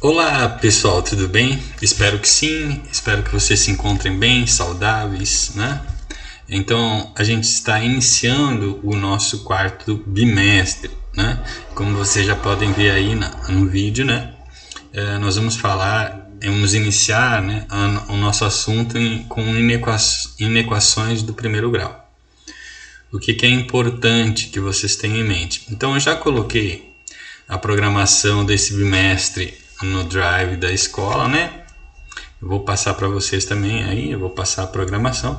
Olá pessoal, tudo bem? Espero que sim, espero que vocês se encontrem bem, saudáveis, né? Então a gente está iniciando o nosso quarto bimestre, né? Como vocês já podem ver aí no vídeo, né? Nós vamos iniciar, né, o nosso assunto com inequações do primeiro grau. O que é importante que vocês tenham em mente? Então eu já coloquei a programação desse bimestre no Drive da escola, né? Eu vou passar para vocês também aí, eu vou passar a programação.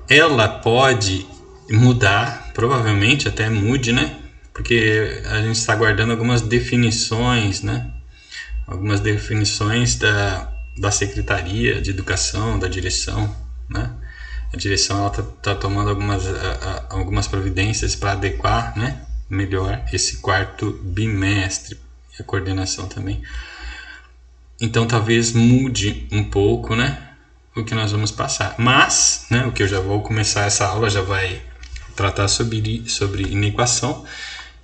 Ela pode mudar, provavelmente até mude, né? Porque a gente está guardando algumas definições, né? Algumas definições da Secretaria de Educação, da direção, né? A direção ela tá tomando algumas providências para adequar, né, melhor esse quarto bimestre, e a coordenação também. Então talvez mude um pouco, né, o que nós vamos passar. Mas, né, o que eu já vou começar essa aula já vai tratar sobre inequação.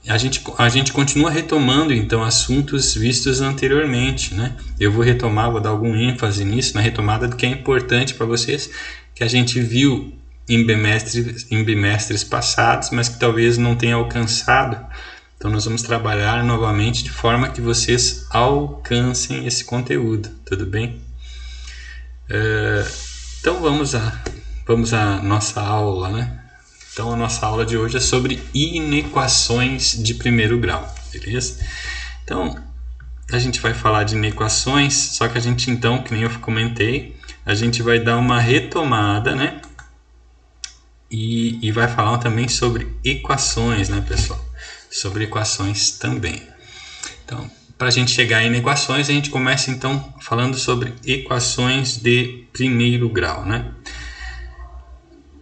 A gente continua retomando então assuntos vistos anteriormente, né? Eu vou retomar, vou dar algum ênfase nisso, na retomada do que é importante para vocês, que a gente viu em bimestres passados, mas que talvez não tenha alcançado. Então nós vamos trabalhar novamente de forma que vocês alcancem esse conteúdo, tudo bem? Então vamos à nossa aula, né? Então a nossa aula de hoje é sobre inequações de primeiro grau, beleza? Então a gente vai falar de inequações, só que a gente então, que nem eu comentei, a gente vai dar uma retomada, né? E vai falar também sobre equações, né, pessoal? Sobre equações também. Então, para a gente chegar em equações, a gente começa então falando sobre equações de primeiro grau, né?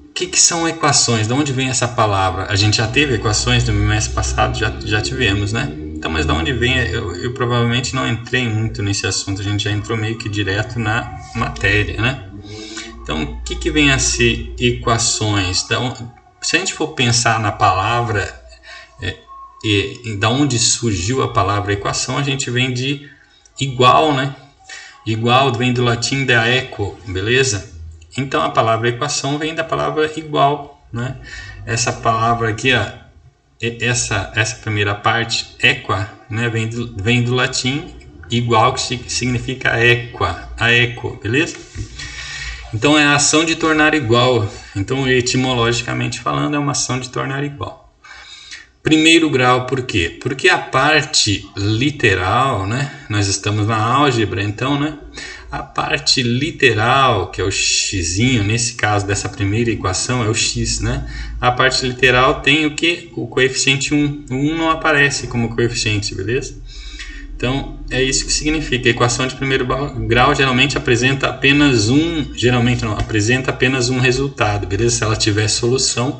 O que são equações? De onde vem essa palavra? A gente já teve equações no bimestre passado, já tivemos, né? Então, mas de onde vem? Eu provavelmente não entrei muito nesse assunto, a gente já entrou meio que direto na matéria, né? Então, o que vem a ser equações? Então, se a gente for pensar na palavra e da onde surgiu a palavra equação, a gente vem de igual, né? Igual vem do latim da equo, beleza? Então a palavra equação vem da palavra igual, né? Essa palavra aqui, ó, essa primeira parte, equa, né? Vem do latim igual, que significa equa, a equo, beleza? Então é a ação de tornar igual. Então etimologicamente falando é uma ação de tornar igual. Primeiro grau, por quê? Porque a parte literal, né? Nós estamos na álgebra, então, né? A parte literal, que é o xzinho, nesse caso dessa primeira equação é o x, né? A parte literal tem o que? O coeficiente 1. O 1 não aparece como coeficiente, beleza? Então, é isso que significa. A equação de primeiro grau geralmente apresenta apenas um resultado, beleza? Se ela tiver solução,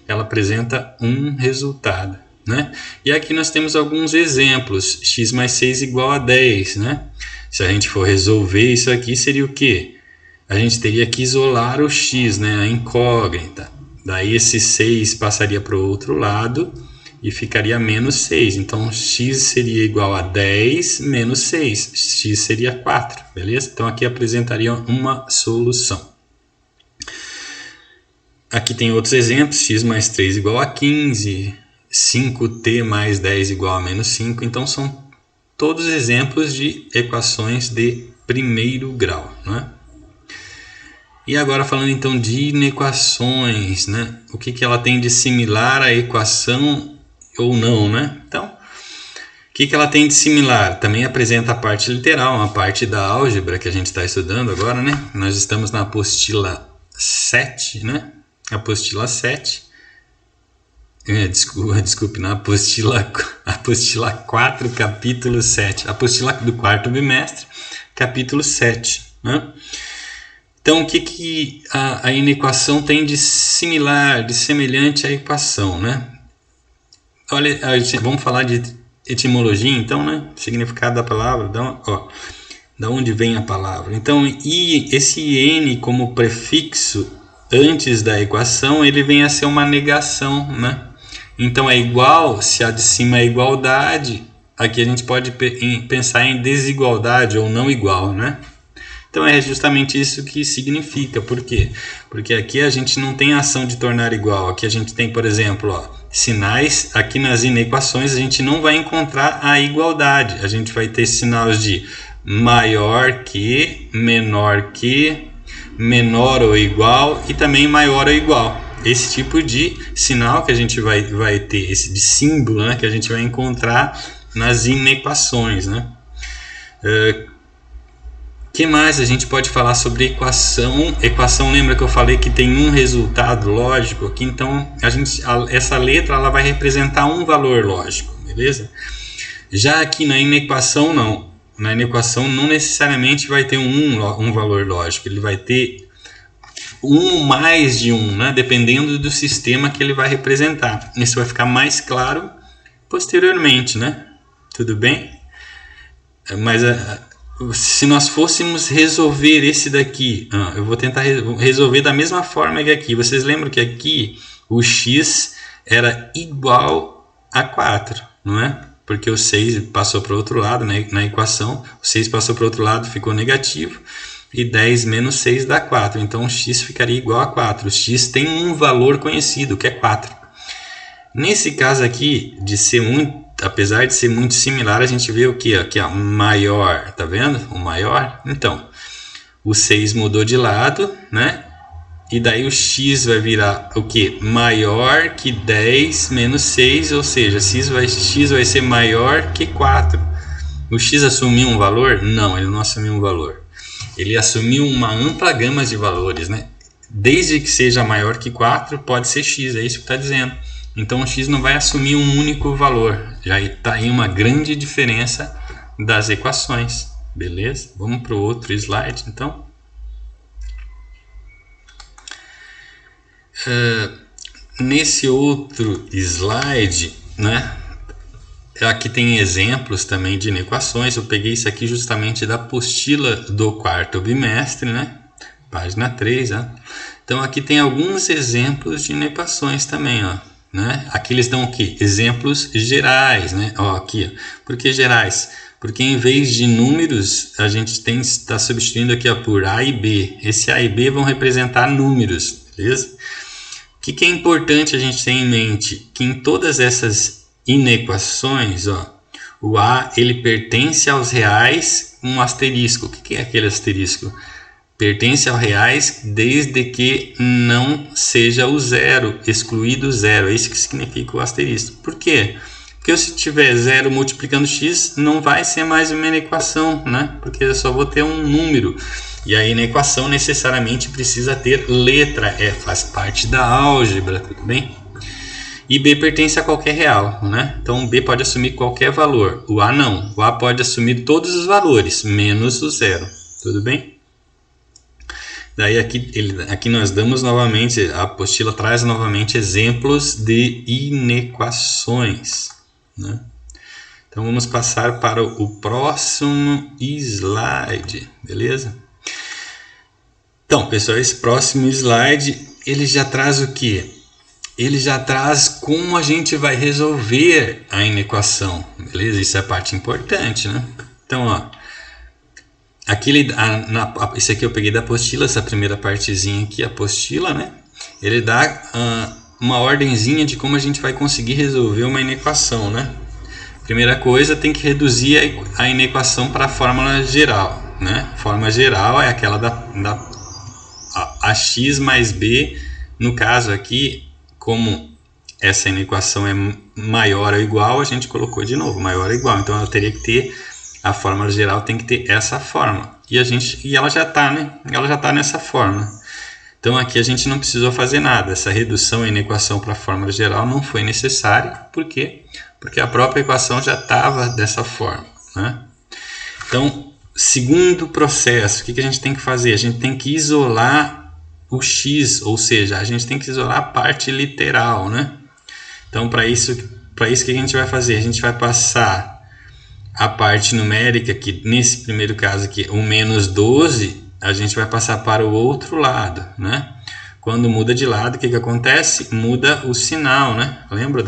ela apresenta um resultado, né? E aqui nós temos alguns exemplos. X mais 6 igual a 10, né? Se a gente for resolver isso aqui, seria o quê? A gente teria que isolar o x, né? A incógnita. Daí esse 6 passaria para o outro lado e ficaria menos 6. Então, x seria igual a 10 menos 6. X seria 4, beleza? Então, aqui apresentaria uma solução. Aqui tem outros exemplos, x mais 3 igual a 15, 5t mais 10 igual a menos 5. Então, são todos exemplos de equações de primeiro grau, né? E agora falando então de inequações, né? O que ela tem de similar à equação ou não, né? Então, o que ela tem de similar? Também apresenta a parte literal, uma parte da álgebra que a gente está estudando agora, né? Nós estamos na apostila 7, né? Apostila 7, desculpe, na apostila 4, capítulo 7, apostila do quarto bimestre, capítulo 7, né? Então, o que a inequação tem de similar, de semelhante à equação, né? Olha, vamos falar de etimologia, então, né? Significado da palavra, da onde vem a palavra. Então, esse n como prefixo antes da equação, ele vem a ser uma negação, né? Então é igual, se a de cima é igualdade, aqui a gente pode pensar em desigualdade ou não igual, né? Então é justamente isso que significa. Por quê? Porque aqui a gente não tem a ação de tornar igual. Aqui a gente tem, por exemplo, ó, sinais. Aqui nas inequações a gente não vai encontrar a igualdade. A gente vai ter sinais de maior que, menor que, menor ou igual e também maior ou igual. Esse tipo de sinal que a gente vai ter, esse de símbolo, né, que a gente vai encontrar nas inequações, né? Que mais a gente pode falar sobre equação? Equação, lembra que eu falei que tem um resultado lógico aqui, então essa letra ela vai representar um valor lógico, beleza? Já aqui na inequação não. Na inequação não necessariamente vai ter um valor lógico, ele vai ter um ou mais de um, né? Dependendo do sistema que ele vai representar. Isso vai ficar mais claro posteriormente, né? Tudo bem? Mas se nós fôssemos resolver esse daqui, eu vou tentar resolver da mesma forma que aqui. Vocês lembram que aqui o x era igual a 4, não é? Porque o 6 passou para o outro lado, né? Na equação, o 6 passou para o outro lado, ficou negativo. E 10 menos 6 dá 4. Então o x ficaria igual a 4. O x tem um valor conhecido, que é 4. Nesse caso aqui, apesar de ser muito similar, a gente vê o que? Aqui, ó, maior, tá vendo? O maior. Então, o 6 mudou de lado, né? E daí o x vai virar o que? Maior que 10 menos 6, ou seja, x vai ser maior que 4. O x assumiu um valor? Não, ele não assumiu um valor. Ele assumiu uma ampla gama de valores, né? Desde que seja maior que 4, pode ser x, é isso que está dizendo. Então o x não vai assumir um único valor. Já está aí uma grande diferença das equações. Beleza? Vamos para o outro slide, então. Nesse outro slide, né? Aqui tem exemplos também de inequações. Eu peguei isso aqui justamente da apostila do quarto bimestre, né? Página 3, né? Então aqui tem alguns exemplos de inequações também, ó. Né? Aqui eles dão o que? Exemplos gerais, né? Ó, aqui, ó. Por que gerais? Porque em vez de números, a gente está substituindo aqui ó, por A e B. Esse A e B vão representar números, beleza? O que é importante a gente ter em mente? Que em todas essas inequações, ó, o A ele pertence aos reais com um asterisco. O que é aquele asterisco? Pertence aos reais desde que não seja o zero, excluído o zero. É isso que significa o asterisco. Por quê? Porque se tiver zero multiplicando x, não vai ser mais uma equação, né? Porque eu só vou ter um número. E aí na equação necessariamente precisa ter letra. Faz parte da álgebra, tudo bem? E B pertence a qualquer real, né? Então B pode assumir qualquer valor. O A não. O A pode assumir todos os valores, menos o zero. Tudo bem? Daí aqui nós damos novamente, a apostila traz novamente exemplos de inequações, né? Então vamos passar para o próximo slide, beleza? Então, pessoal, esse próximo slide, ele já traz o quê? Ele já traz como a gente vai resolver a inequação, beleza? Isso é a parte importante, né? Então, ó, aqui esse aqui eu peguei da apostila, essa primeira partezinha aqui, a apostila, né? Ele dá uma ordenzinha de como a gente vai conseguir resolver uma inequação, né? Primeira coisa, tem que reduzir a inequação para a fórmula geral, né? A fórmula geral é aquela a x mais b, no caso aqui, como essa inequação é maior ou igual, a gente colocou de novo, maior ou igual. Então eu teria que ter, a fórmula geral tem que ter essa fórmula. E ela já está, né? Ela já está nessa fórmula. Então aqui a gente não precisou fazer nada. Essa redução em equação para a fórmula geral não foi necessária. Por quê? Porque a própria equação já estava dessa forma, né? Então, segundo processo, o que a gente tem que fazer? A gente tem que isolar o x, ou seja, a gente tem que isolar a parte literal, né? Então, para isso que a gente vai fazer? A gente vai passar a parte numérica, que nesse primeiro caso aqui, o menos 12, a gente vai passar para o outro lado, né? Quando muda de lado, o que acontece? Muda o sinal, né? Lembra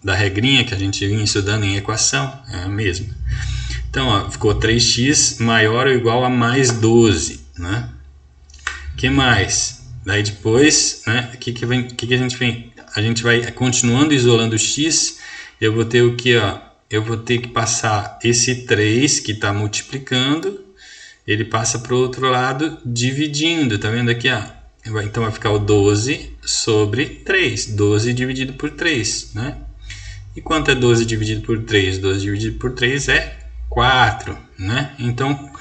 da regrinha que a gente vinha estudando em equação, é a mesma. Então, ó, ficou 3x maior ou igual a mais 12, né? Que mais? Daí depois, né, que a gente vem? A gente vai continuando isolando o x, eu vou ter o que, ó? Eu vou ter que passar esse 3 que está multiplicando, ele passa para o outro lado dividindo, tá vendo aqui, ó? Então vai ficar o 12 sobre 3, 12 dividido por 3, né? E quanto é 12 dividido por 3? 12 dividido por 3 é 4, né? Então,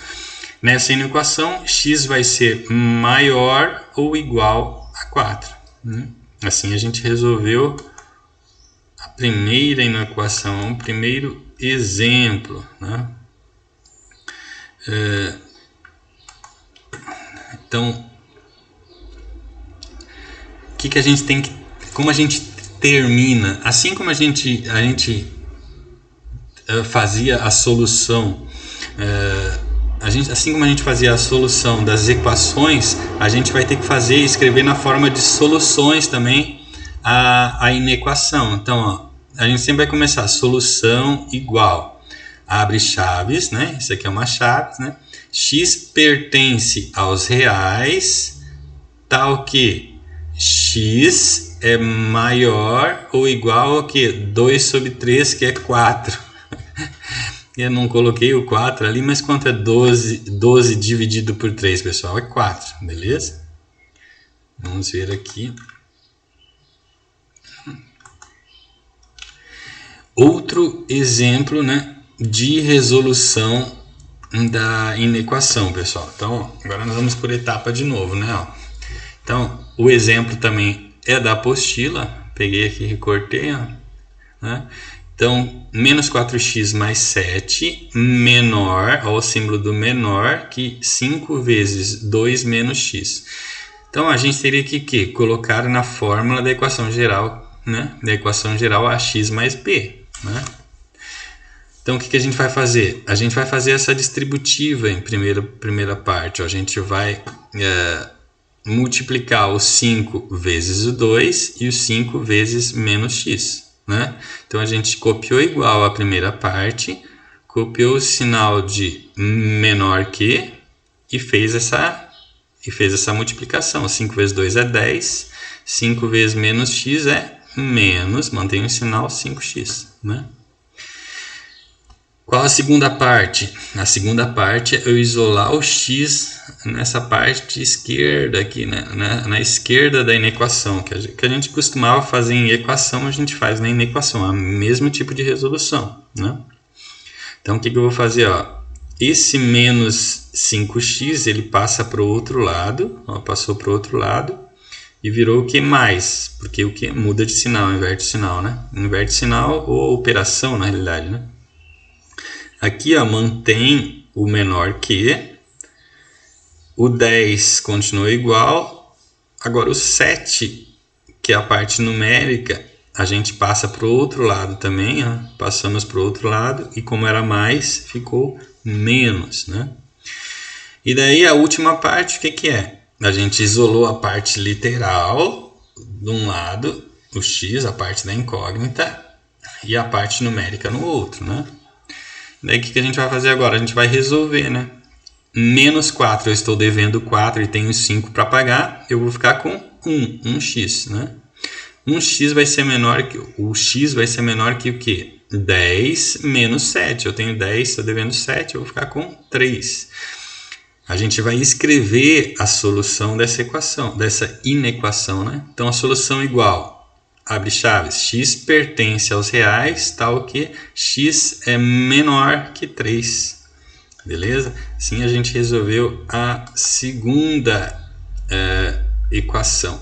nessa inequação, x vai ser maior ou igual a 4. Né? Assim a gente resolveu a primeira inequação, o primeiro exemplo. Né? Então, o que a gente tem que... Como a gente termina? Assim como a gente fazia a solução... assim como a gente fazia a solução das equações, a gente vai ter que escrever na forma de soluções também a inequação. Então, ó, a gente sempre vai começar solução igual, abre chaves, né? Isso aqui é uma chave, né? X pertence aos reais, tal que x é maior ou igual ao que? 2 sobre 3, que é 4. Eu não coloquei o 4 ali, mas quanto é 12 dividido por 3, pessoal? É 4, beleza? Vamos ver aqui. Outro exemplo, né, de resolução da inequação, pessoal. Então, agora nós vamos por etapa de novo, né? Então, o exemplo também é da apostila. Peguei aqui e recortei, ó, né? Então, menos 4x mais 7 menor, ó, o símbolo do menor, que 5 vezes 2 menos x. Então, a gente teria que colocar na fórmula da equação geral, né? Da equação geral ax mais b, né? Então, o que a gente vai fazer? A gente vai fazer essa distributiva em primeira parte. Ó. A gente vai multiplicar o 5 vezes o 2 e o 5 vezes menos x. Né? Então, a gente copiou igual a primeira parte, copiou o sinal de menor que e fez essa multiplicação. 5 vezes 2 é 10, 5 vezes menos x é menos, mantém o sinal 5x. Né? Qual a segunda parte? A segunda parte é eu isolar o x nessa parte esquerda aqui, né? na esquerda da inequação, que a gente costumava fazer em equação, a gente faz na inequação, é o mesmo tipo de resolução. Né? Então, o que eu vou fazer? Ó? Esse menos 5x, ele passa para o outro lado, ó, passou para o outro lado, e virou o que mais? Porque o que muda de sinal, inverte sinal, né? Inverte sinal ou operação, na realidade, né? Aqui, ó, mantém o menor que, o 10 continua igual, agora o 7, que é a parte numérica, a gente passa para o outro lado também, ó, passamos para o outro lado, e como era mais, ficou menos, né? E daí a última parte, o que é? A gente isolou a parte literal de um lado, o x, a parte da incógnita, e a parte numérica no outro, né? Daí o que a gente vai fazer agora? A gente vai resolver, né? Menos 4, eu estou devendo 4 e tenho 5 para pagar, eu vou ficar com 1x, né? 1x vai ser menor que... O x vai ser menor que o quê? 10 menos 7. Eu tenho 10, estou devendo 7, eu vou ficar com 3. A gente vai escrever a solução dessa equação, dessa inequação, né? Então, a solução é igual... Abre chaves, x pertence aos reais, tal que x é menor que 3. Beleza? Assim a gente resolveu a segunda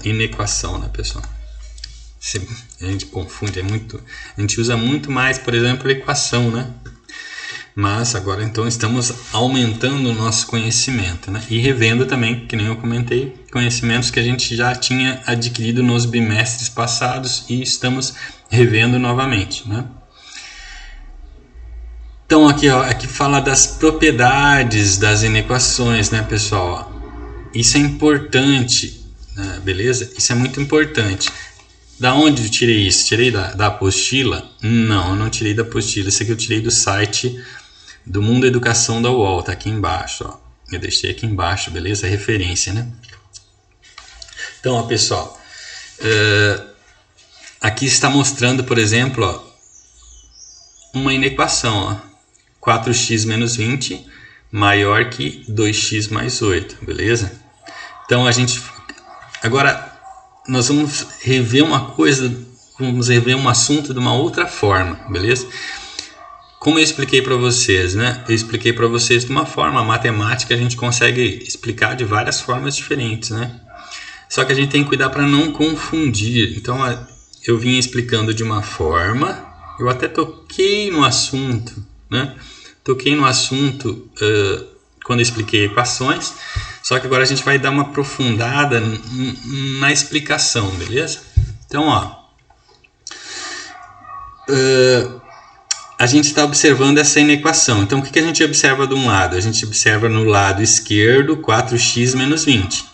inequação, né, pessoal? A gente confunde, a gente usa muito mais, por exemplo, a equação, né? Mas agora então estamos aumentando o nosso conhecimento, né? E revendo também, que nem eu comentei, conhecimentos que a gente já tinha adquirido nos bimestres passados e estamos revendo novamente, né? Então aqui, ó, aqui fala das propriedades das inequações, né, pessoal? Isso é importante, né? Beleza? Isso é muito importante. Da onde eu tirei isso? Tirei da apostila? Não, eu não tirei da apostila. Isso aqui eu tirei do site do Mundo Educação da UOL, tá aqui embaixo, ó. Eu deixei aqui embaixo, beleza? A referência, né? Então, ó, pessoal, aqui está mostrando, por exemplo, ó, uma inequação, ó, 4x menos 20 maior que 2x mais 8, beleza? Então, agora, nós vamos rever uma coisa, vamos rever um assunto de uma outra forma, beleza? Como eu expliquei para vocês, né? Eu expliquei para vocês de uma forma, a matemática a gente consegue explicar de várias formas diferentes, né? Só que a gente tem que cuidar para não confundir. Então, eu vim explicando de uma forma, eu até toquei no assunto, né? Toquei no assunto quando eu expliquei equações, só que agora a gente vai dar uma aprofundada na explicação, beleza? Então, ó, a gente está observando essa inequação. Então, o que a gente observa de um lado? A gente observa no lado esquerdo 4x menos 20.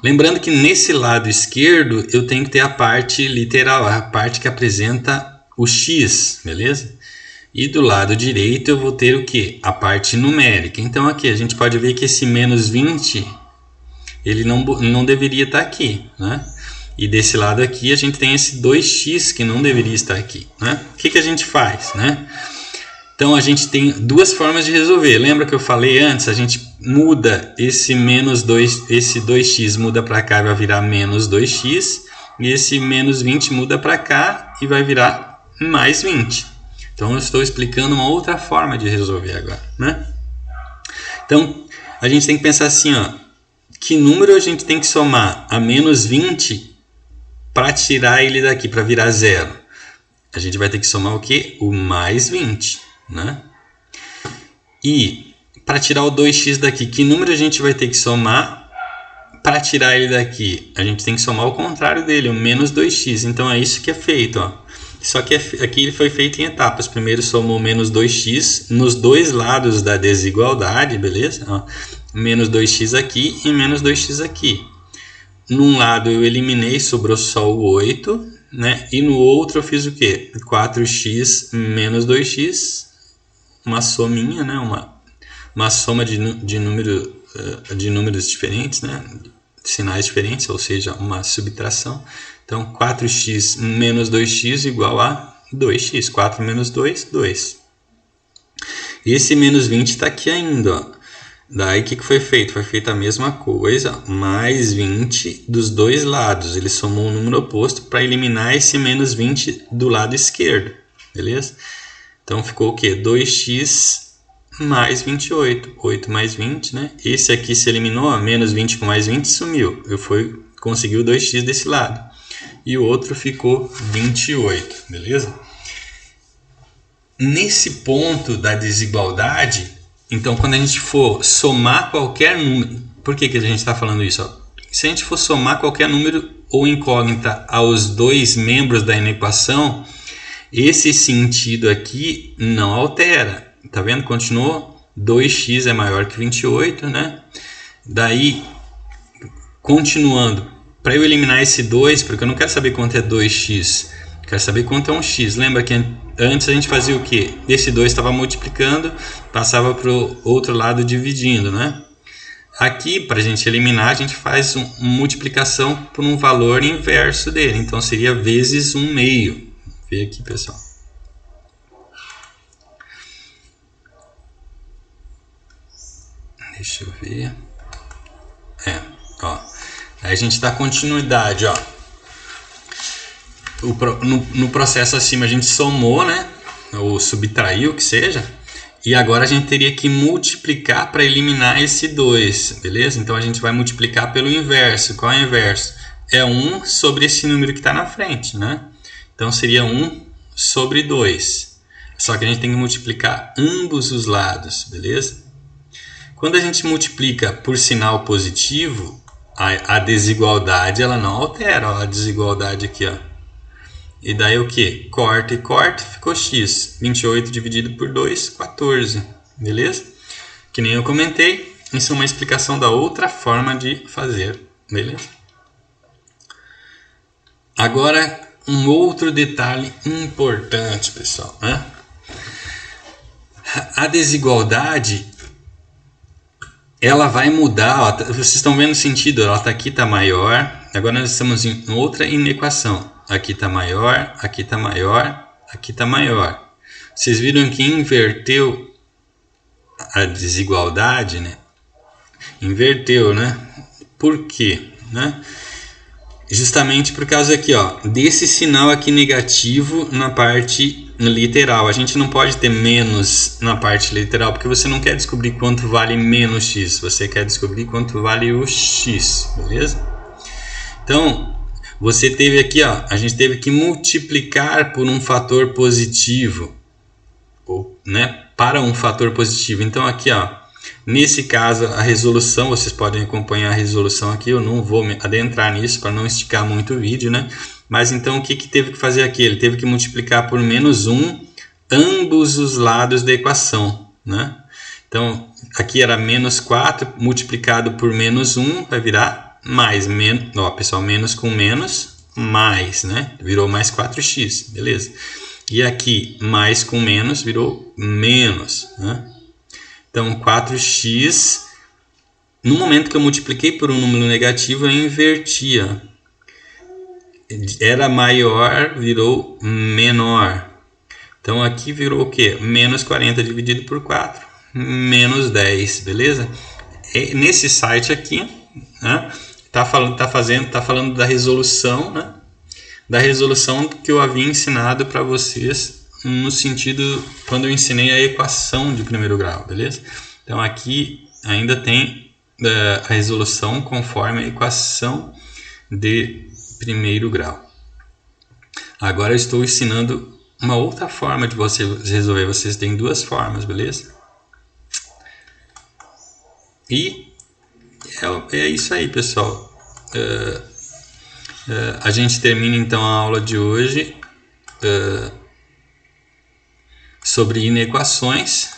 Lembrando que nesse lado esquerdo eu tenho que ter a parte literal, a parte que apresenta o x, beleza? E do lado direito eu vou ter o que? A parte numérica. Então aqui a gente pode ver que esse menos 20, ele não deveria estar aqui, né? E desse lado aqui a gente tem esse 2x que não deveria estar aqui, né? O que a gente faz, né? Então a gente tem duas formas de resolver. Lembra que eu falei antes? A gente muda esse menos 2, esse 2x muda para cá e vai virar menos 2x. E esse menos 20 muda para cá e vai virar mais 20. Então eu estou explicando uma outra forma de resolver agora, né? Então a gente tem que pensar assim, ó. Que número a gente tem que somar a menos 20 para tirar ele daqui, para virar zero? A gente vai ter que somar o quê? O mais 20, né? E para tirar o 2x daqui, que número a gente vai ter que somar para tirar ele daqui? A gente tem que somar o contrário dele, o menos 2x. Então é isso que é feito, ó. Só que aqui ele foi feito em etapas. Primeiro somou menos 2x nos dois lados da desigualdade, beleza? Ó, menos 2x aqui e menos 2x aqui. Num lado eu eliminei, sobrou só o 8, né? E no outro eu fiz o quê? 4x menos 2x, uma sominha, né? Uma soma de números diferentes, né? Sinais diferentes, ou seja, uma subtração. Então, 4x menos 2x igual a 2x. 4 menos 2, 2. E esse menos 20 está aqui ainda, ó. Daí o que foi feito? Foi feita a mesma coisa, mais 20 dos dois lados. Ele somou um número oposto para eliminar esse menos 20 do lado esquerdo. Beleza? Então ficou o quê? 2x mais 28. 8 mais 20, né? Esse aqui se eliminou, menos 20 com mais 20 sumiu. Consegui o 2x desse lado. E o outro ficou 28. Beleza? Nesse ponto da desigualdade, então, quando a gente for somar qualquer número... Por que a gente está falando isso? Ó? Se a gente for somar qualquer número ou incógnita aos dois membros da inequação, esse sentido aqui não altera. Tá vendo? Continuou. 2x é maior que 28, né? Daí, continuando. Para eu eliminar esse 2, porque eu não quero saber quanto é 2x... Quero saber quanto é um x. Lembra que antes a gente fazia o quê? Esse 2 estava multiplicando, passava para o outro lado dividindo, né? Aqui, para a gente eliminar, a gente faz uma multiplicação por um valor inverso dele. Então, seria vezes 1/2. Vou ver aqui, pessoal. Deixa eu ver. Ó. Aí a gente dá continuidade, ó. No processo acima a gente somou, né? Ou subtraiu, que seja. E agora a gente teria que multiplicar para eliminar esse 2, beleza? Então a gente vai multiplicar pelo inverso. Qual é o inverso? É 1 sobre esse número que está na frente, né? Então seria 1 sobre 2. Só que a gente tem que multiplicar ambos os lados, beleza? Quando a gente multiplica por sinal positivo, a desigualdade ela não altera. Ó, a desigualdade aqui, ó. E daí o que? Corta e corta, ficou x. 28 dividido por 2, 14. Beleza? Que nem eu comentei, isso é uma explicação da outra forma de fazer. Beleza? Agora, um outro detalhe importante, pessoal, né? A desigualdade, ela vai mudar, ó, vocês estão vendo o sentido, ela tá aqui, tá maior, agora nós estamos em outra inequação, aqui tá maior, aqui tá maior, aqui tá maior. Vocês viram que inverteu a desigualdade, né? Inverteu, né? Por quê, né? Justamente por causa aqui, ó, desse sinal aqui negativo na parte literal. A gente não pode ter menos na parte literal, porque você não quer descobrir quanto vale menos x, você quer descobrir quanto vale o x, beleza? Então, você teve aqui, ó, a gente teve que multiplicar por um fator positivo, ou, né, para um fator positivo. Então aqui, ó, nesse caso, a resolução, vocês podem acompanhar a resolução aqui, eu não vou me adentrar nisso para não esticar muito o vídeo, né? Mas então o que teve que fazer aqui? Ele teve que multiplicar por menos 1 ambos os lados da equação, né? Então aqui era menos 4 multiplicado por menos 1, vai virar mais, menos, ó, pessoal, menos com menos, mais, né? Virou mais 4x, beleza? E aqui, mais com menos, virou menos, né? Então, 4x, no momento que eu multipliquei por um número negativo, eu invertia. Era maior, virou menor. Então, aqui virou o quê? Menos 40 dividido por 4, menos 10, beleza? E nesse site aqui, né, tá falando da resolução, né? Da resolução que eu havia ensinado para vocês no sentido quando eu ensinei a equação de primeiro grau, beleza? Então aqui ainda tem a resolução conforme a equação de primeiro grau. Agora eu estou ensinando uma outra forma de você resolver. Vocês têm duas formas, beleza? E é isso aí, pessoal. A gente termina então a aula de hoje sobre inequações,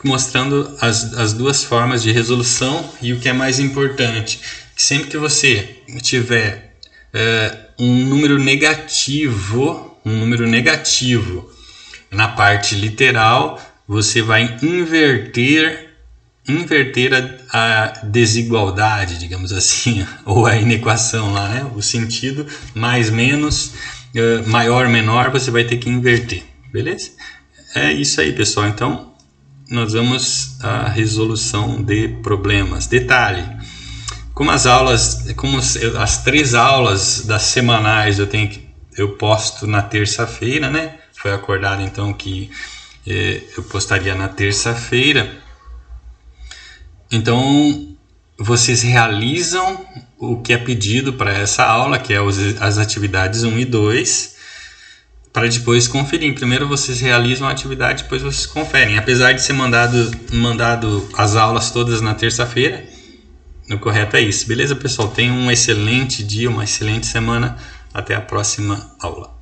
mostrando as duas formas de resolução. E o que é mais importante, que sempre que você tiver um número negativo na parte literal, você vai inverter a desigualdade, digamos assim, ou a inequação lá, né? O sentido mais menos, maior menor, você vai ter que inverter, beleza? É isso aí, pessoal. Então nós vamos à resolução de problemas. Detalhe, como as 3 aulas das semanais eu posto na terça-feira, né? Foi acordado então que eu postaria na terça-feira. Então, vocês realizam o que é pedido para essa aula, que é as atividades 1 e 2, para depois conferir. Primeiro vocês realizam a atividade, depois vocês conferem. Apesar de ser mandado as aulas todas na terça-feira, o correto é isso. Beleza, pessoal? Tenham um excelente dia, uma excelente semana. Até a próxima aula.